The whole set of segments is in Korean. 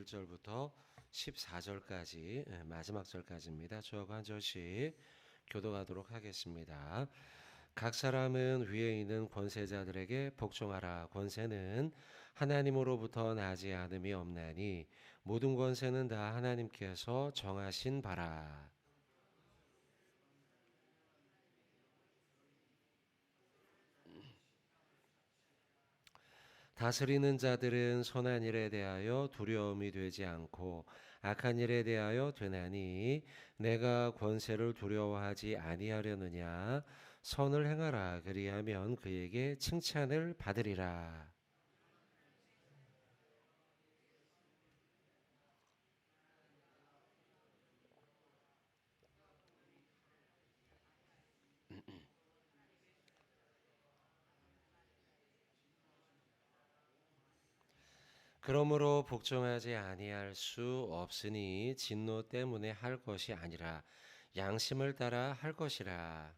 1절부터 14절까지 마지막 절까지입니다. 저하고 한 절씩 교독하도록 하겠습니다. 각 사람은 위에 있는 권세자들에게 복종하라. 권세는 하나님으로부터 나지 않음이 없나니 모든 권세는 다 하나님께서 정하신 바라. 다스리는 자들은 선한 일에 대하여 두려움이 되지 않고 악한 일에 대하여 되나니 내가 권세를 두려워하지 아니하려느냐. 선을 행하라. 그리하면 그에게 칭찬을 받으리라. 그러므로 복종하지 아니할 수 없으니 진노 때문에 할 것이 아니라 양심을 따라 할 것이라.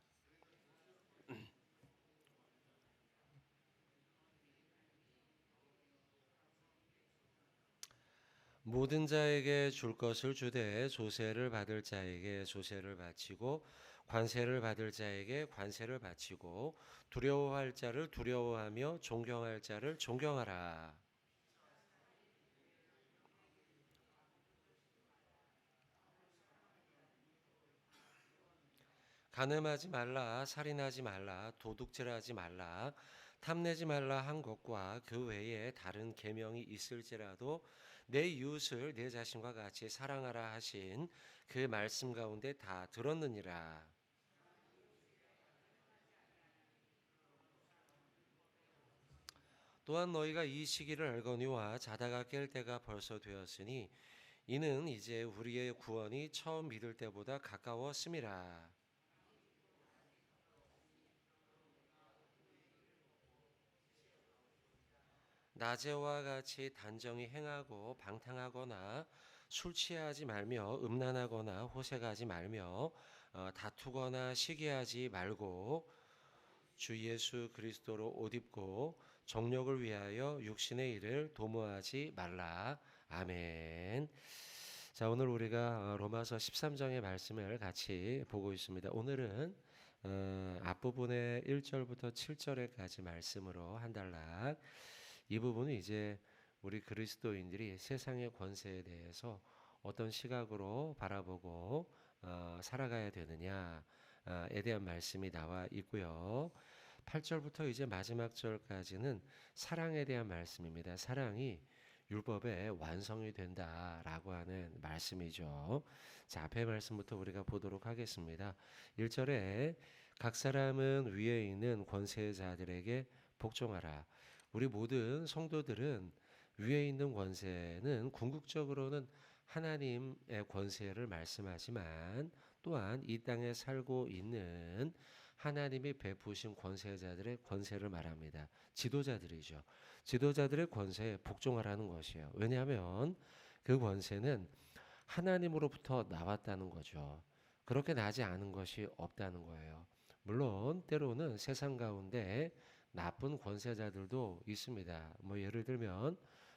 모든 자에게 줄 것을 주되 조세를 받을 자에게 조세를 바치고 관세를 받을 자에게 관세를 바치고 두려워할 자를 두려워하며 존경할 자를 존경하라. 간음하지 말라, 살인하지 말라, 도둑질하지 말라, 탐내지 말라 한 것과 그 외에 다른 계명이 있을지라도 내 이웃을 내 자신과 같이 사랑하라 하신 그 말씀 가운데 다 들었느니라. 또한 너희가 이 시기를 알거니와 자다가 깰 때가 벌써 되었으니 이는 이제 우리의 구원이 처음 믿을 때보다 가까웠음이라. 낮에와 같이 단정히 행하고 방탕하거나 술 취하지 말며 음란하거나 호색하지 말며 다투거나 시기하지 말고 주 예수 그리스도로 옷 입고 정욕을 위하여 육신의 일을 도모하지 말라. 아멘. 자, 오늘 우리가 로마서 13장의 말씀을 같이 보고 있습니다. 오늘은 앞부분의 1절부터 7절에까지 말씀으로 한 단락. 이 부분은 이제 우리 그리스도인들이 세상의 권세에 대해서 어떤 시각으로 바라보고 살아가야 되느냐에 대한 말씀이 나와 있고요. 8절부터 이제 마지막 절까지는 사랑에 대한 말씀입니다. 사랑이 율법의 완성이 된다라고 하는 말씀이죠. 자, 앞의 말씀부터 우리가 보도록 하겠습니다. 1절에 각 사람은 위에 있는 권세자들에게 복종하라. 우리 모든 성도들은 위에 있는 권세는 궁극적으로는 하나님의 권세를 말씀하지만 또한 이 땅에 살고 있는 하나님이 베푸신 권세자들의 권세를 말합니다. 지도자들이죠. 지도자들의 권세에 복종하라는 것이에요. 왜냐하면 그 권세는 하나님으로부터 나왔다는 거죠. 그렇게 나지 않은 것이 없다는 거예요. 물론 때로는 세상 가운데 나쁜 권세자들도 있습니다. 뭐 예를 들면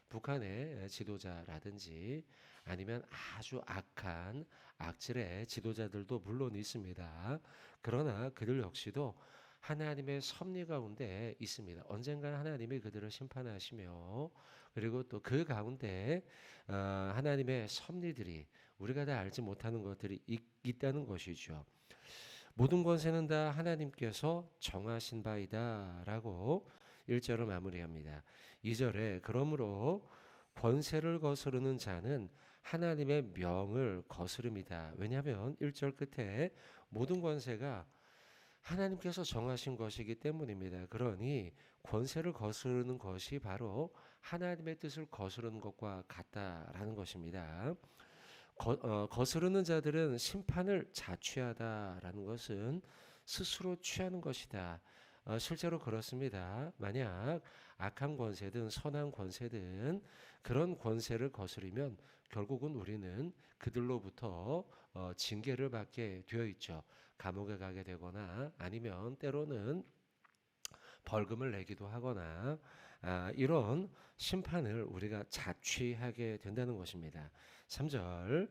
북한의 지도자라든지 아니면 아주 악한 악질의 지도자들도 물론 있습니다. 그러나 그들 역시도 하나님의 섭리 가운데 있습니다. 언젠가 하나님이 그들을 심판하시며 그리고 또 그 가운데 하나님의 섭리들이 우리가 다 알지 못하는 것들이 있다는 것이죠. 모든 권세는 다 하나님께서 정하신 바이다 라고 1절을 마무리합니다. 2절에 그러므로 권세를 거스르는 자는 하나님의 명을 거스릅니다. 왜냐하면 1절 끝에 모든 권세가 하나님께서 정하신 것이기 때문입니다. 그러니 권세를 거스르는 것이 바로 하나님의 뜻을 거스르는 것과 같다라는 것입니다. 거스르는 자들은 심판을 자취하다라는 것은 스스로 취하는 것이다. 실제로 그렇습니다. 만약 악한 권세든 선한 권세든 그런 권세를 거스르면 결국은 우리는 그들로부터 징계를 받게 되어 있죠. 감옥에 가게 되거나 아니면 때로는 벌금을 내기도 하거나 이런 심판을 우리가 자취하게 된다는 것입니다. 3절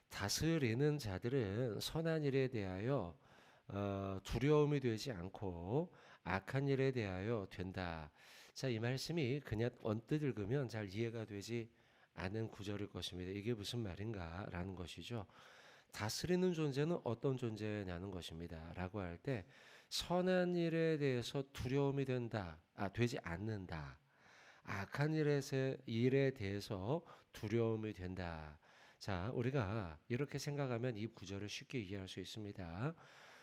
다스리는 자들은 선한 일에 대하여 두려움이 되지 않고 악한 일에 대하여 된다. 자, 이 말씀이 그냥 언뜻 읽으면 잘 이해가 되지 않은 구절일 것입니다. 이게 무슨 말인가라는 것이죠. 다스리는 존재는 어떤 존재냐는 것입니다. 라고 할 때 선한 일에 대해서 두려움이 되지 않는다. 악한 일에 대해서 두려움이 된다. 자, 우리가 이렇게 생각하면 이 구절을 쉽게 이해할 수 있습니다.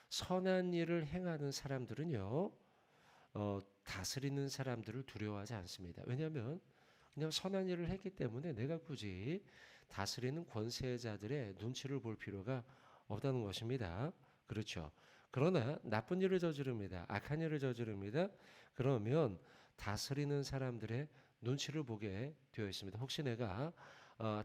선한 일을 행하는 사람들은요, 다스리는 사람들을 두려워하지 않습니다. 왜냐하면 그냥 선한 일을 했기 때문에 내가 굳이 다스리는 권세자들의 눈치를 볼 필요가 없다는 것입니다. 그렇죠. 그러나 나쁜 일을 저지릅니다. 악한 일을 저지릅니다. 그러면 다스리는 사람들의 눈치를 보게 되어 있습니다. 혹시 내가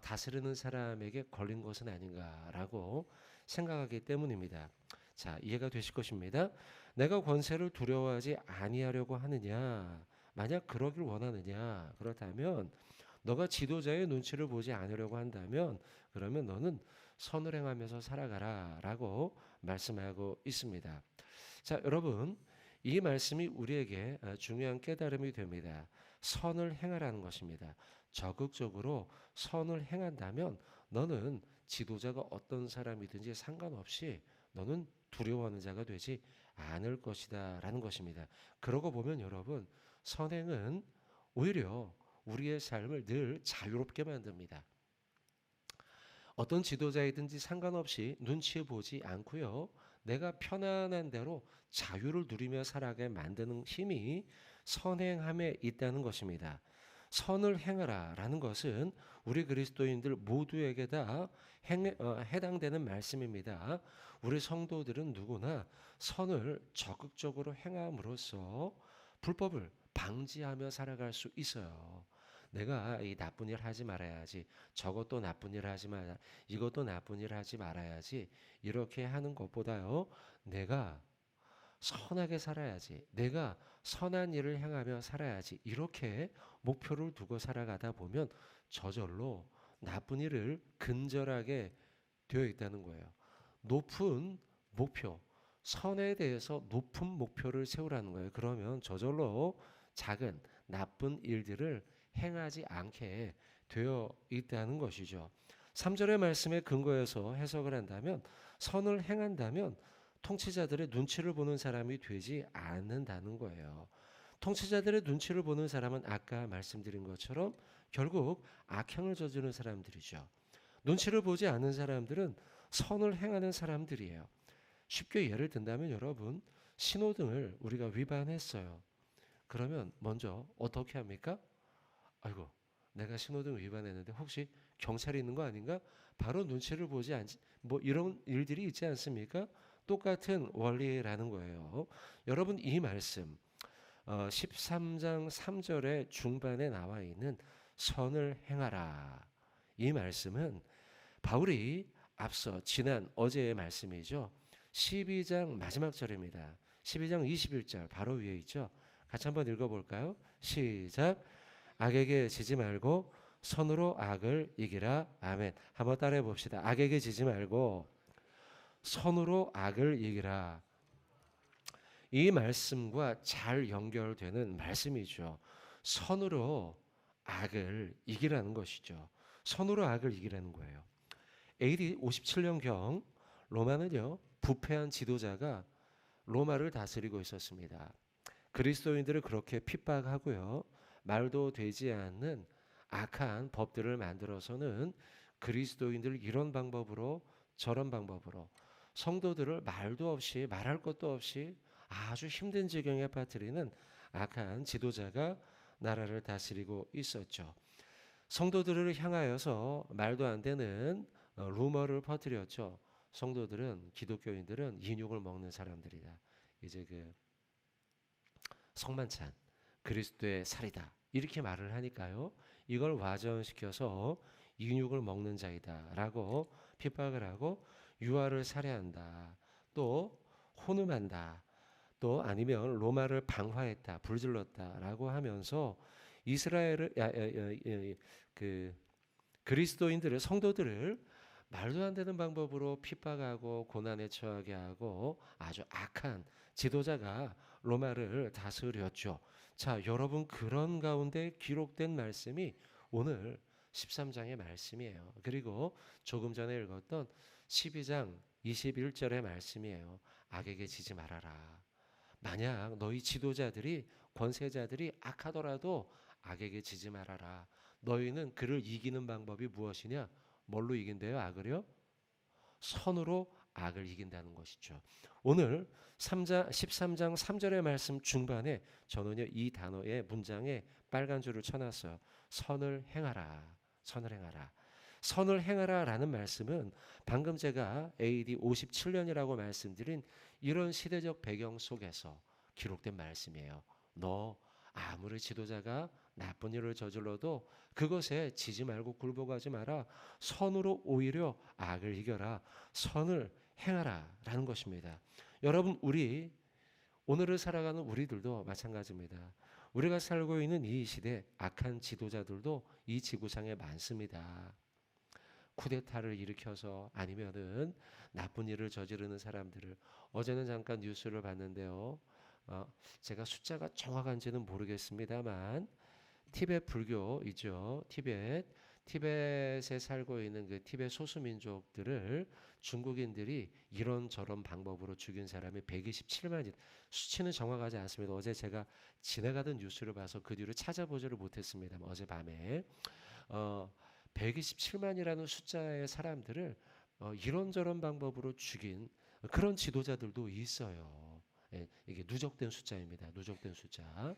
다스리는 사람에게 걸린 것은 아닌가라고 생각하기 때문입니다. 자, 이해가 되실 것입니다. 내가 권세를 두려워하지 아니하려고 하느냐? 만약 그러길 원하느냐? 그렇다면 너가 지도자의 눈치를 보지 않으려고 한다면 그러면 너는 선을 행하면서 살아가라라고 말씀하고 있습니다. 자, 여러분, 이 말씀이 우리에게 중요한 깨달음이 됩니다. 선을 행하라는 것입니다. 적극적으로 선을 행한다면 너는 지도자가 어떤 사람이든지 상관없이 너는 두려워하는 자가 되지 않을 것이다 라는 것입니다. 그러고 보면 여러분, 선행은 오히려 우리의 삶을 늘 자유롭게 만듭니다. 어떤 지도자이든지 상관없이 눈치 보지 않고요. 내가 편안한 대로 자유를 누리며 살아가게 만드는 힘이 선행함에 있다는 것입니다. 선을 행하라 라는 것은 우리 그리스도인들 모두에게 다 해당되는 말씀입니다. 우리 성도들은 누구나 선을 적극적으로 행함으로써 불법을 방지하며 살아갈 수 있어요. 내가 이 나쁜 일 하지 말아야지, 저것도 나쁜 일 하지 마라, 이것도 나쁜 일 하지 말아야지, 이렇게 하는 것보다요, 내가 선하게 살아야지, 내가 선한 일을 행하며 살아야지, 이렇게 목표를 두고 살아가다 보면 저절로 나쁜 일을 근절하게 되어 있다는 거예요. 높은 목표, 선에 대해서 높은 목표를 세우라는 거예요. 그러면 저절로 작은 나쁜 일들을 행하지 않게 되어 있다는 것이죠. 3절의 말씀에 근거해서 해석을 한다면 선을 행한다면 통치자들의 눈치를 보는 사람이 되지 않는다는 거예요. 통치자들의 눈치를 보는 사람은 아까 말씀드린 것처럼 결국 악행을 저지르는 사람들이죠. 눈치를 보지 않는 사람들은 선을 행하는 사람들이에요. 쉽게 예를 든다면 여러분, 신호등을 우리가 위반했어요. 그러면 먼저 어떻게 합니까? 아이고, 내가 신호등 위반했는데 혹시 경찰이 있는 거 아닌가? 바로 눈치를 보지 않지. 뭐 이런 일들이 있지 않습니까? 똑같은 원리라는 거예요. 여러분, 이 말씀 13장 3절의 중반에 나와 있는 선을 행하라. 이 말씀은 바울이 앞서 지난 어제의 말씀이죠. 12장 마지막 절입니다. 12장 21절 바로 위에 있죠. 같이 한번 읽어볼까요? 시작. 악에게 지지 말고 선으로 악을 이기라. 아멘. 한번 따라해 봅시다. 악에게 지지 말고 선으로 악을 이기라. 이 말씀과 잘 연결되는 말씀이죠. 선으로 악을 이기라는 것이죠. 선으로 악을 이기라는 거예요. AD 57년경 로마는요, 부패한 지도자가 로마를 다스리고 있었습니다. 그리스도인들을 그렇게 핍박하고요, 말도 되지 않는 악한 법들을 만들어서는 그리스도인들 이런 방법으로 저런 방법으로 성도들을 말도 없이 말할 것도 없이 아주 힘든 지경에 빠뜨리는 악한 지도자가 나라를 다스리고 있었죠. 성도들을 향하여서 말도 안 되는 루머를 퍼뜨렸죠. 성도들은, 기독교인들은 인육을 먹는 사람들이다. 이제 그 성만찬 그리스도의 살이다 이렇게 말을 하니까요, 이걸 와전시켜서 인육을 먹는 자이다라고 핍박을 하고 유아를 살해한다, 또 혼음한다, 또 아니면 로마를 방화했다, 불질렀다라고 하면서 이스라엘을 그 그리스도인들을 성도들을 말도 안 되는 방법으로 핍박하고 고난에 처하게 하고 아주 악한 지도자가 로마를 다스렸죠. 자, 여러분 그런 가운데 기록된 말씀이 오늘 13장의 말씀이에요. 그리고 조금 전에 읽었던 12장 21절의 말씀이에요. 악에게 지지 말아라. 만약 너희 지도자들이 권세자들이 악하더라도 악에게 지지 말아라. 너희는 그를 이기는 방법이 무엇이냐? 뭘로 이긴대요? 악을요? 선으로 악을 이긴다는 것이죠. 오늘 13장 3절의 말씀 중반에 저는요 이 단어의 문장에 빨간 줄을 쳐놨어요. 선을 행하라. 선을 행하라. 선을 행하라 라는 말씀은 방금 제가 AD 57년이라고 말씀드린 이런 시대적 배경 속에서 기록된 말씀이에요. 너 아무리 지도자가 나쁜 일을 저질러도 그것에 지지 말고 굴복하지 마라. 선으로 오히려 악을 이겨라. 선을 행하라 라는 것입니다. 여러분 우리 오늘을 살아가는 우리들도 마찬가지입니다. 우리가 살고 있는 이 시대 악한 지도자들도 이 지구상에 많습니다. 쿠데타를 일으켜서 아니면은 나쁜 일을 저지르는 사람들을 어제는 잠깐 뉴스를 봤는데요. 제가 숫자가 정확한지는 모르겠습니다만 티베트 불교이죠. 티베트에 살고 있는 그 티베트 소수민족들을 중국인들이 이런저런 방법으로 죽인 사람이 127만이 수치는 정확하지 않습니다. 어제 제가 지나가던 뉴스를 봐서 그 뒤로 찾아보지를 못했습니다. 어젯밤에 127만이라는 숫자의 사람들을 이런저런 방법으로 죽인 그런 지도자들도 있어요. 예, 이게 누적된 숫자입니다. 누적된 숫자.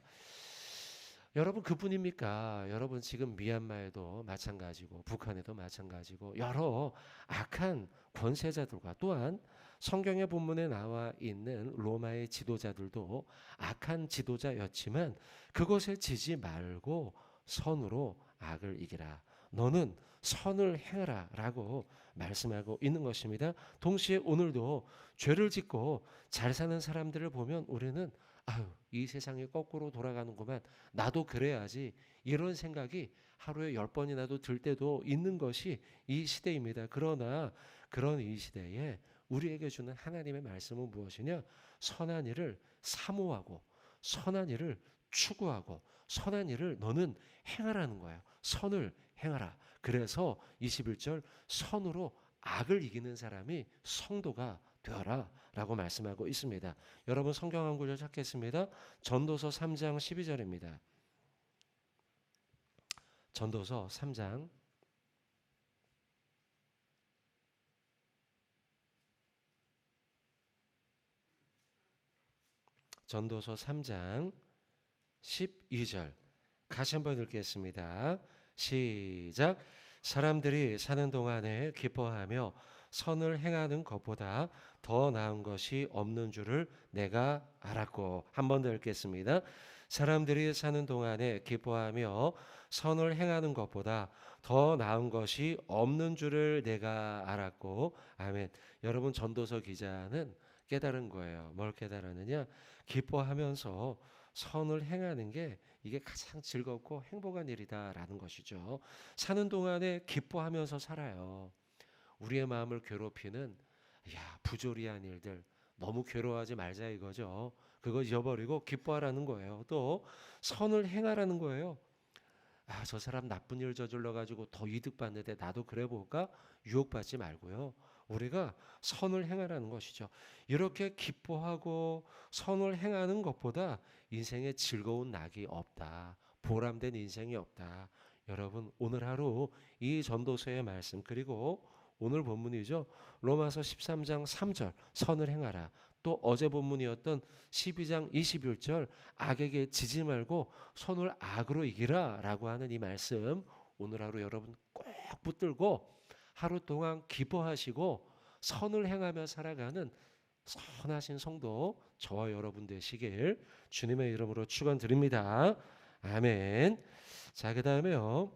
여러분 그뿐입니까? 여러분 지금 미얀마에도 마찬가지고 북한에도 마찬가지고 여러 악한 권세자들과 또한 성경의 본문에 나와 있는 로마의 지도자들도 악한 지도자였지만 그것에 지지 말고 선으로 악을 이기라. 너는 선을 행하라 라고 말씀하고 있는 것입니다. 동시에 오늘도 죄를 짓고 잘 사는 사람들을 보면 우리는 아유 이 세상이 거꾸로 돌아가는구만 나도 그래야지 이런 생각이 하루에 10번이나도 들 때도 있는 것이 이 시대입니다. 그러나 그런 이 시대에 우리에게 주는 하나님의 말씀은 무엇이냐? 선한 일을 사모하고 선한 일을 추구하고 선한 일을 너는 행하라는 거예요. 선을 행하라. 그래서 21절 선으로 악을 이기는 사람이 성도가 되어라 라고 말씀하고 있습니다. 여러분 성경 한 구절 찾겠습니다. 전도서 3장 12절입니다. 전도서 3장 전도서 3장 12절 같이 한번 읽겠습니다. 시작. 사람들이 사는 동안에 기뻐하며 선을 행하는 것보다 더 나은 것이 없는 줄을 내가 알았고. 한 번 더 읽겠습니다. 사람들이 사는 동안에 기뻐하며 선을 행하는 것보다 더 나은 것이 없는 줄을 내가 알았고. 아멘. 여러분 전도서 기자는 깨달은 거예요. 뭘 깨달았느냐? 기뻐하면서 선을 행하는 게 이게 가장 즐겁고 행복한 일이다라는 것이죠. 사는 동안에 기뻐하면서 살아요. 우리의 마음을 괴롭히는 부조리한 일들 너무 괴로워하지 말자 이거죠. 그거 잊어버리고 기뻐하라는 거예요. 또 선을 행하라는 거예요. 저 사람 나쁜 일 저질러 가지고 더 이득 받는데 나도 그래 볼까? 유혹받지 말고요. 우리가 선을 행하라는 것이죠. 이렇게 기뻐하고 선을 행하는 것보다 인생에 즐거운 낙이 없다. 보람된 인생이 없다. 여러분 오늘 하루 이 전도서의 말씀 그리고 오늘 본문이죠. 로마서 13장 3절 선을 행하라. 또 어제 본문이었던 12장 21절 악에게 지지 말고 선을 악으로 이기라 라고 하는 이 말씀 오늘 하루 여러분 꼭 붙들고 하루 동안 기뻐하시고 선을 행하며 살아가는 선하신 성도 저와 여러분 되시길 주님의 이름으로 축원드립니다. 아멘. 자, 그다음에요.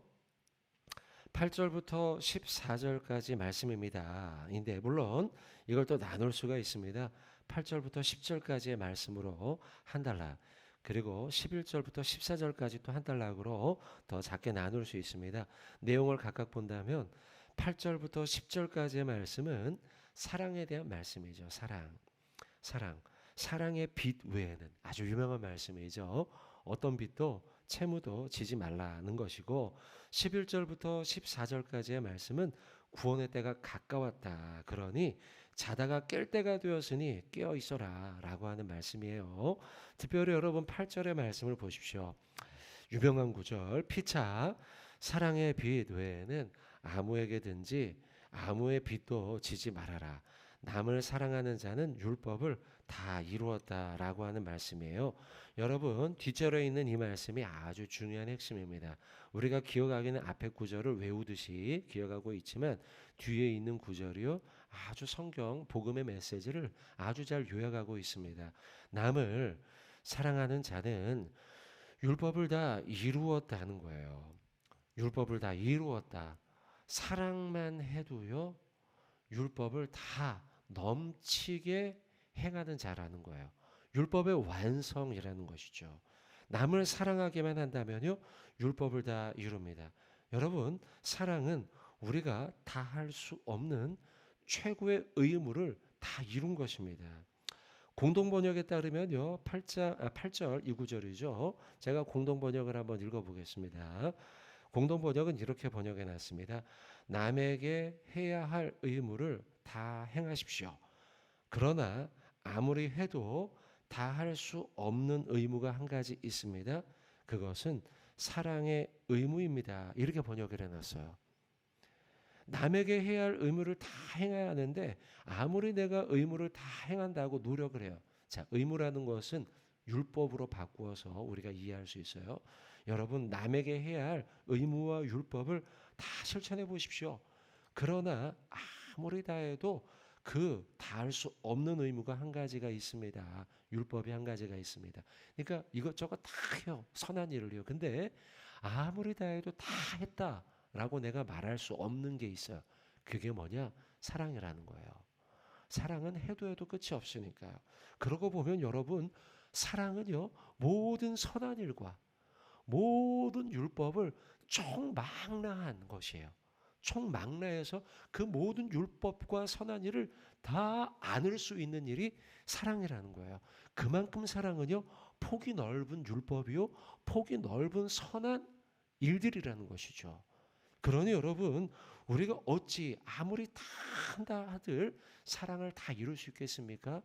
8절부터 14절까지 말씀입니다. 근데 물론 이걸 또 나눌 수가 있습니다. 8절부터 10절까지의 말씀으로 한 달락, 그리고 11절부터 14절까지 또 한 달락으로 더 작게 나눌 수 있습니다. 내용을 각각 본다면 8절부터 10절까지의 말씀은 사랑에 대한 말씀이죠. 사랑의 빚 외에는 아주 유명한 말씀이죠. 어떤 빚도 채무도 지지 말라는 것이고, 11절부터 14절까지의 말씀은 구원의 때가 가까웠다. 그러니 자다가 깰 때가 되었으니 깨어 있어라 라고 하는 말씀이에요. 특별히 여러분 8절의 말씀을 보십시오. 유명한 구절, 피차 사랑의 빚 외에는 아무에게든지 아무의 빚도 지지 말아라. 남을 사랑하는 자는 율법을 다 이루었다라고 하는 말씀이에요. 여러분, 뒷절에 있는 이 말씀이 아주 중요한 핵심입니다. 우리가 기억하기는 앞에 구절을 외우듯이 기억하고 있지만 뒤에 있는 구절이요, 아주 성경 복음의 메시지를 아주 잘 요약하고 있습니다. 남을 사랑하는 자는 율법을 다 이루었다는 거예요. 율법을 다 이루었다. 사랑만 해도요, 율법을 다 넘치게 행하는 자라는 거예요. 율법의 완성이라는 것이죠. 남을 사랑하기만 한다면요, 율법을 다 이룹니다. 여러분, 사랑은 우리가 다 할 수 없는 최고의 의무를 다 이룬 것입니다. 공동번역에 따르면요, 8절 이 구절이죠. 제가 공동번역을 한번 읽어보겠습니다. 공동번역은 이렇게 번역해 놨습니다. 남에게 해야 할 의무를 다 행하십시오. 그러나 아무리 해도 다 할 수 없는 의무가 한 가지 있습니다. 그것은 사랑의 의무입니다. 이렇게 번역을 해놨어요. 남에게 해야 할 의무를 다 행해야 하는데 아무리 내가 의무를 다 행한다고 노력을 해요. 자, 의무라는 것은 율법으로 바꾸어서 우리가 이해할 수 있어요. 여러분, 남에게 해야 할 의무와 율법을 다 실천해 보십시오. 그러나 아무리 다 해도 그 다 할 수 없는 의무가 한 가지가 있습니다. 율법이 한 가지가 있습니다. 그러니까 이것저것 다 해요. 선한 일을 해요. 근데 아무리 다 해도 다 했다라고 내가 말할 수 없는 게 있어요. 그게 뭐냐? 사랑이라는 거예요. 사랑은 해도 해도 끝이 없으니까요. 그러고 보면 여러분, 사랑은요, 모든 선한 일과 모든 율법을 총망라한 것이에요. 총망라해서 그 모든 율법과 선한 일을 다 안을 수 있는 일이 사랑이라는 거예요. 그만큼 사랑은요, 폭이 넓은 율법이요, 폭이 넓은 선한 일들이라는 것이죠. 그러니 여러분, 우리가 어찌 아무리 다 한다 하들 사랑을 다 이룰 수 있겠습니까?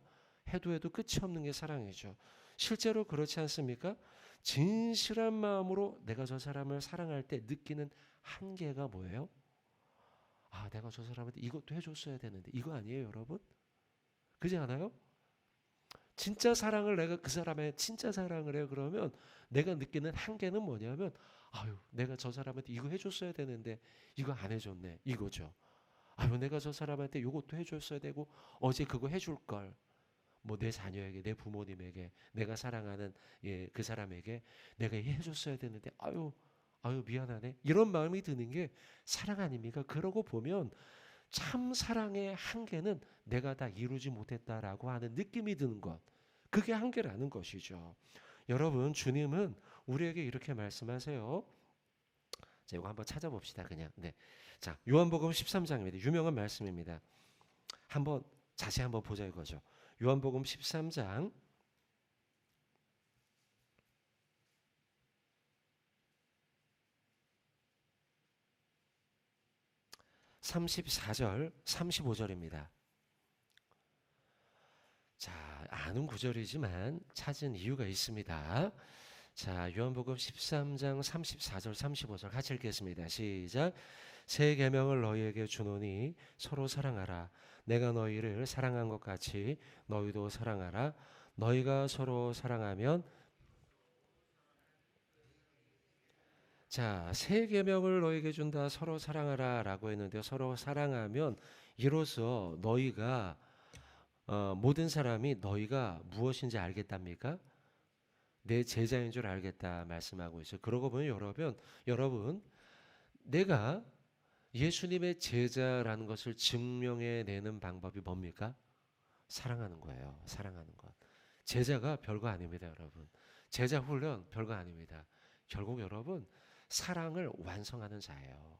해도 해도 끝이 없는 게 사랑이죠. 실제로 그렇지 않습니까? 진실한 마음으로 내가 저 사람을 사랑할 때 느끼는 한계가 뭐예요? 아, 내가 저 사람한테 이것도 해줬어야 되는데, 이거 아니에요, 여러분? 그렇지 않아요? 진짜 사랑을, 내가 그 사람의 진짜 사랑을 해요. 그러면 내가 느끼는 한계는 뭐냐면, 아유, 내가 저 사람한테 이거 해줬어야 되는데 이거 안 해줬네, 이거죠. 아유, 내가 저 사람한테 이것도 해줬어야 되고 어제 그거 해줄 걸. 뭐 내 자녀에게, 내 부모님에게, 내가 사랑하는 그 사람에게 내가 해줬어야 되는데 아유 미안하네, 이런 마음이 드는 게 사랑 아닙니까? 그러고 보면 참 사랑의 한계는 내가 다 이루지 못했다라고 하는 느낌이 드는 것, 그게 한계라는 것이죠. 여러분, 주님은 우리에게 이렇게 말씀하세요. 자, 이거 한번 찾아봅시다. 그냥. 네. 자, 요한복음 13장입니다. 유명한 말씀입니다. 한번 자세히 한번 보자 이거죠. 요한복음 13장 34절, 35절입니다. 자, 아는 구절이지만 찾은 이유가 있습니다. 자, 요한복음 13장 34절, 35절 같이 읽겠습니다. 시작. 새 계명을 너희에게 주노니 서로 사랑하라. 내가 너희를 사랑한 것 같이 너희도 사랑하라. 너희가 서로 사랑하면, 자, 새 계명을 너희에게 준다. 서로 사랑하라라고 했는데요. 서로 사랑하면 이로써 너희가, 모든 사람이 너희가 무엇인지 알겠답니까? 내 제자인 줄 알겠다 말씀하고 있어요. 그러고 보면 여러분, 내가 예수님의 제자라는 것을 증명해내는 방법이 뭡니까? 사랑하는 거예요. 사랑하는 것. 제자가 별거 아닙니다, 여러분. 제자 훈련 별거 아닙니다. 결국 여러분 사랑을 완성하는 자예요.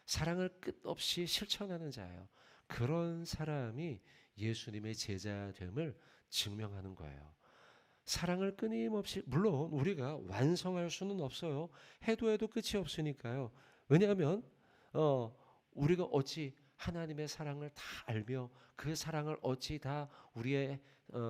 사랑을 끝없이 실천하는 자예요. 그런 사람이 예수님의 제자됨을 증명하는 거예요. 사랑을 끊임없이, 물론 우리가 완성할 수는 없어요. 해도 끝이 없으니까요. 왜냐하면 우리가 어찌 하나님의 사랑을 다 알며 그 사랑을 어찌 다 우리의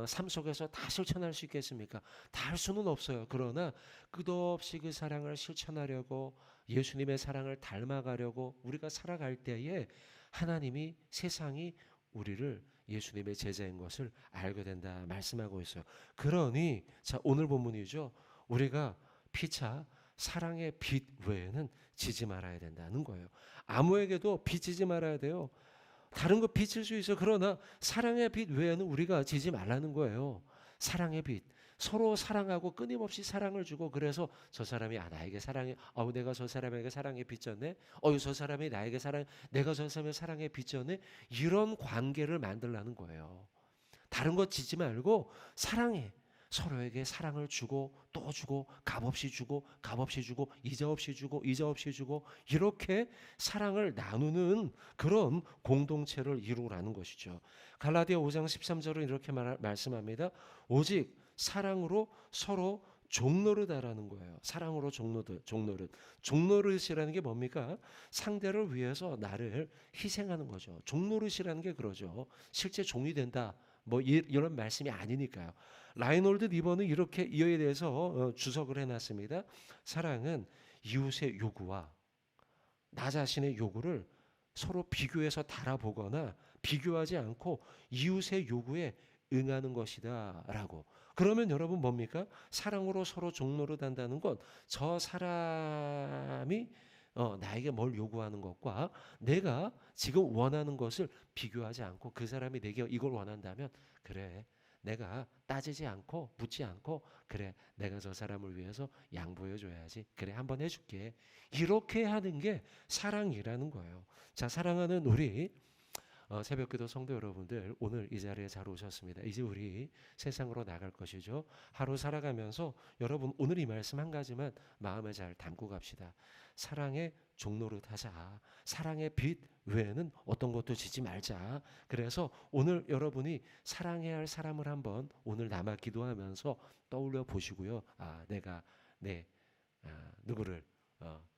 삶 속에서 다 실천할 수 있겠습니까? 다 할 수는 없어요. 그러나 끝없이 그 사랑을 실천하려고, 예수님의 사랑을 닮아가려고 우리가 살아갈 때에 하나님이, 세상이 우리를 예수님의 제자인 것을 알게 된다 말씀하고 있어요. 그러니 자, 오늘 본문이죠. 우리가 피차 사랑의 빛 외에는 지지 말아야 된다는 거예요. 아무에게도 빚지지 말아야 돼요. 다른 거 빚을 수 있어. 그러나 사랑의 빛 외에는 우리가 지지 말라는 거예요. 사랑의 빛. 서로 사랑하고 끊임없이 사랑을 주고, 그래서 저 사람이 나에게 사랑해, 내가 저 사람에게 사랑에 빚졌네. 저 사람이 나에게 사랑, 내가 저 사람의 사랑에 빚졌네. 이런 관계를 만들라는 거예요. 다른 거 지지 말고 사랑해. 서로에게 사랑을 주고 또 주고, 값없이 주고 값없이 주고, 이자 없이 주고 이자 없이 주고, 이렇게 사랑을 나누는 그런 공동체를 이루라는 것이죠. 갈라디아 5장 13절은 이렇게 말씀합니다. 오직 사랑으로 서로 종노릇하라는 거예요. 사랑으로 종노릇이라는 게 뭡니까? 상대를 위해서 나를 희생하는 거죠. 종노릇이라는 게 그러죠. 실제 종이 된다, 이런 말씀이 아니니까요. 라이놀드 리버는 이렇게 이에 대해서 주석을 해놨습니다. 사랑은 이웃의 요구와 나 자신의 요구를 서로 비교해서 달아보거나 비교하지 않고 이웃의 요구에 응하는 것이다 라고. 그러면 여러분 뭡니까? 사랑으로 서로 종로를 한다는 건 저 사람이 나에게 뭘 요구하는 것과 내가 지금 원하는 것을 비교하지 않고, 그 사람이 내게 이걸 원한다면 그래, 내가 따지지 않고 묻지 않고, 그래, 내가 저 사람을 위해서 양보해 줘야지, 그래, 한번 해줄게, 이렇게 하는 게 사랑이라는 거예요. 자, 사랑하는 우리 새벽기도 성도 여러분들, 오늘 이 자리에 잘 오셨습니다. 이제 우리 세상으로 나갈 것이죠. 하루 살아가면서 여러분 오늘 이 말씀 한 가지만 마음에 잘 담고 갑시다. 사랑의 종노릇 하자. 사랑의 빛 외에는 어떤 것도 지지 말자. 그래서 오늘 여러분이 사랑해야 할 사람을 한번 오늘 남아 기도하면서 떠올려 보시고요. 내가 누구를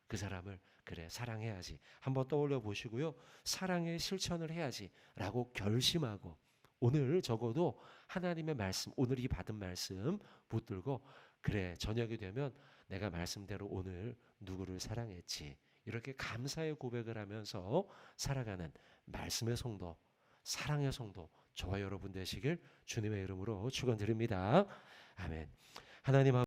그 사람을 그래 사랑해야지 한번 떠올려 보시고요. 사랑의 실천을 해야지 라고 결심하고, 오늘 적어도 하나님의 말씀, 오늘 이 받은 말씀 붙들고, 그래, 저녁이 되면 내가 말씀대로 오늘 누구를 사랑했지, 이렇게 감사의 고백을 하면서 살아가는 말씀의 성도, 사랑의 성도, 저와 여러분 되시길 주님의 이름으로 축원드립니다. 아멘. 하나님